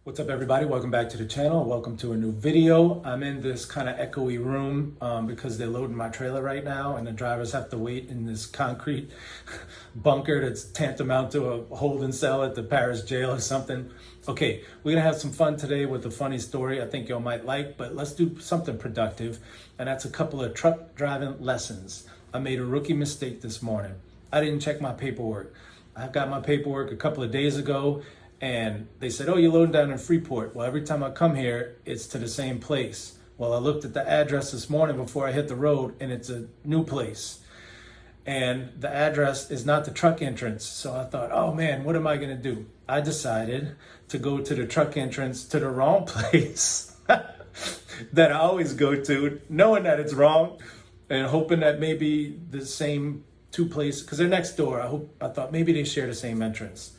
What's up, everybody? Welcome back to the channel. Welcome to a new video. I'm in this kind of echoey room because they're loading my trailer right now and the drivers have to wait in this concrete bunker that's tantamount to a holding cell at the Paris jail or something. Okay, we're gonna have some fun today with a funny story I think y'all might like, but let's do something productive, and that's a couple of truck driving lessons. I made a rookie mistake this morning. I didn't check my paperwork. I got my paperwork a couple of days ago, and they said, oh, you're loading down in Freeport. Well, every time I come here, it's to the same place. Well, I looked at the address this morning before I hit the road, and it's a new place. And the address is not the truck entrance. So I thought, oh man, what am I gonna do? I decided to go to the truck entrance to the wrong place that I always go to, knowing that it's wrong and hoping that maybe the same two places, because they're next door. I thought maybe they share the same entrance.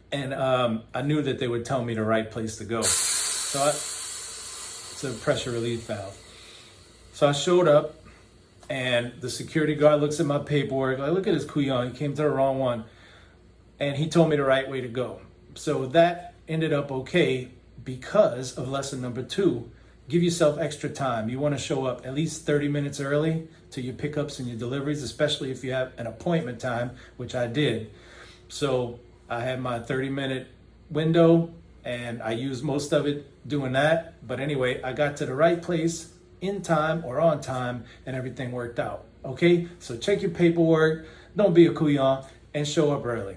And I knew that they would tell me the right place to go. So it's a pressure relief valve. So I showed up, and the security guard looks at my paperwork. Like, look at this couillon, he came to the wrong one. And he told me the right way to go. So that ended up okay because of lesson number 2. Give yourself extra time. You want to show up at least 30 minutes early to your pickups and your deliveries, especially if you have an appointment time, which I did. So I had my 30-minute window and I used most of it doing that. But anyway, I got to the right place in time or on time and everything worked out. Okay, so check your paperwork, don't be a couillon, and show up early.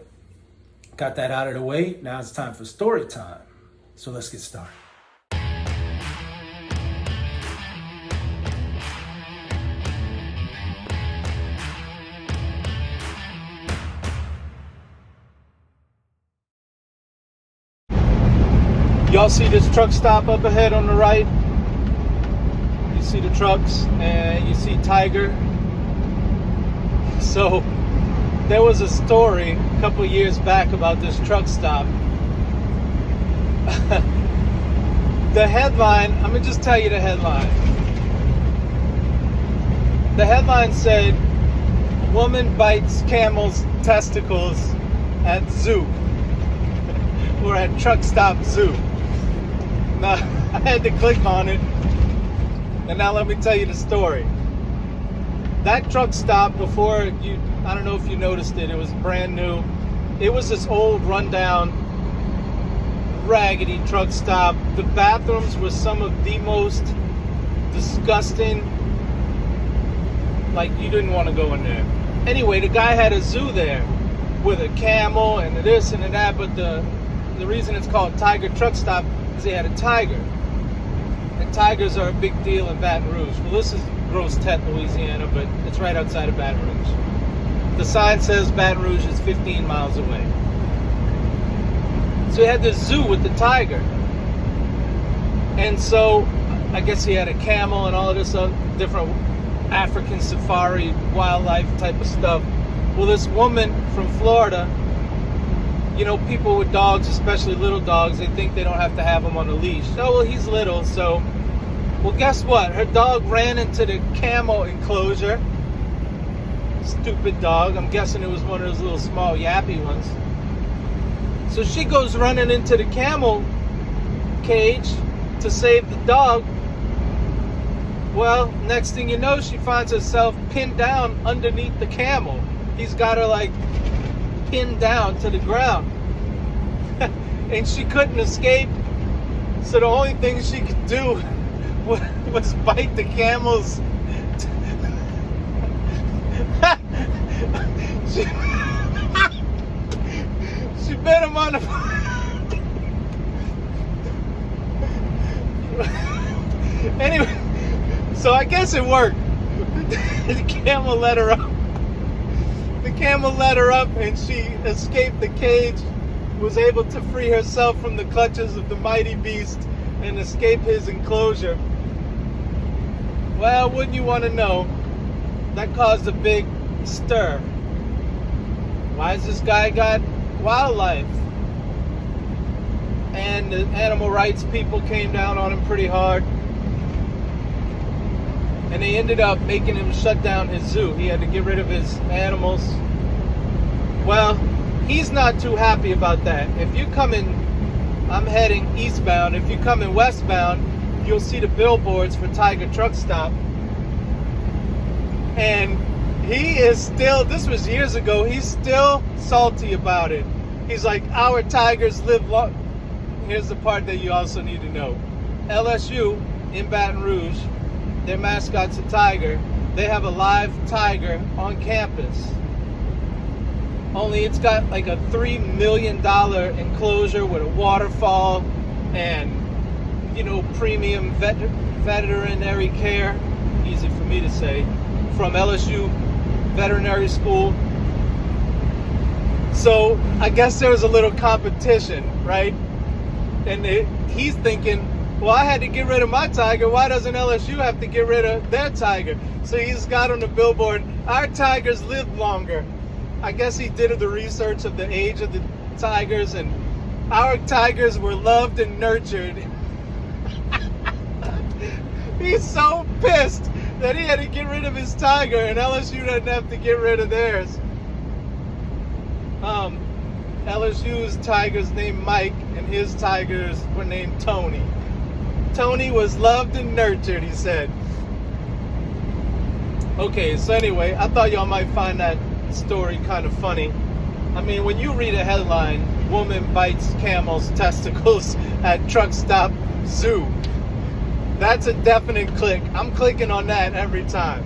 Got that out of the way. Now it's time for story time. So let's get started. Y'all see this truck stop up ahead on the right? You see the trucks and you see Tiger. So there was a story a couple of years back about this truck stop. The headline, I'm gonna just tell you the headline. The headline said, "Woman bites camel's testicles at zoo." Or at truck stop zoo. Now, I had to click on it, and now let me tell you the story. That truck stop, before you, I don't know if you noticed it, it was brand new. It was this old, rundown, raggedy truck stop. The bathrooms were some of the most disgusting, like you didn't want to go in there. Anyway, the guy had a zoo there with a camel and this and that, but the reason it's called Tiger Truck Stop is he had a tiger. And tigers are a big deal in Baton Rouge. Well, this is Grosse Tete, Louisiana, but it's right outside of Baton Rouge. The sign says Baton Rouge is 15 miles away. So he had this zoo with the tiger. And so I guess he had a camel and all of this different African safari wildlife type of stuff. Well, this woman from Florida, you know, people with dogs, especially little dogs, they think they don't have to have them on a leash. Oh, well, he's little, so... Well, guess what? Her dog ran into the camel enclosure. Stupid dog. I'm guessing it was one of those little small yappy ones. So she goes running into the camel cage to save the dog. Well, next thing you know, she finds herself pinned down underneath the camel. He's got her, like, pinned down to the ground. And she couldn't escape, so the only thing she could do was bite the camel's she bit him on the anyway, so I guess it worked. The camel let her up. The camel let her up and she escaped the cage, was able to free herself from the clutches of the mighty beast and escape his enclosure. Well, wouldn't you want to know, that caused a big stir. Why has this guy got wildlife? And the animal rights people came down on him pretty hard. And they ended up making him shut down his zoo. He had to get rid of his animals. Well, he's not too happy about that. If you come in I'm heading eastbound. If you're coming westbound, you'll see the billboards for Tiger Truck Stop. And he is still, this was years ago, he's still salty about it. He's like, our Tigers live long. Here's the part that you also need to know. LSU in Baton Rouge, their mascot's a tiger. They have a live tiger on campus. Only it's got like a $3 million enclosure with a waterfall and, you know, premium veterinary care. Easy for me to say. From LSU Veterinary School. So I guess there was a little competition, right? And he's thinking, well, I had to get rid of my tiger. Why doesn't LSU have to get rid of their tiger? So he's got on the billboard, our tigers live longer. I guess he did the research of the age of the tigers, and our tigers were loved and nurtured. He's so pissed that he had to get rid of his tiger, and LSU doesn't have to get rid of theirs. LSU's tiger's named Mike, and his tigers were named Tony. Tony was loved and nurtured, he said. Okay, so anyway, I thought y'all might find that story kind of funny. I mean, when you read a headline, woman bites camel's testicles at truck stop zoo, that's a definite click. I'm clicking on that every time.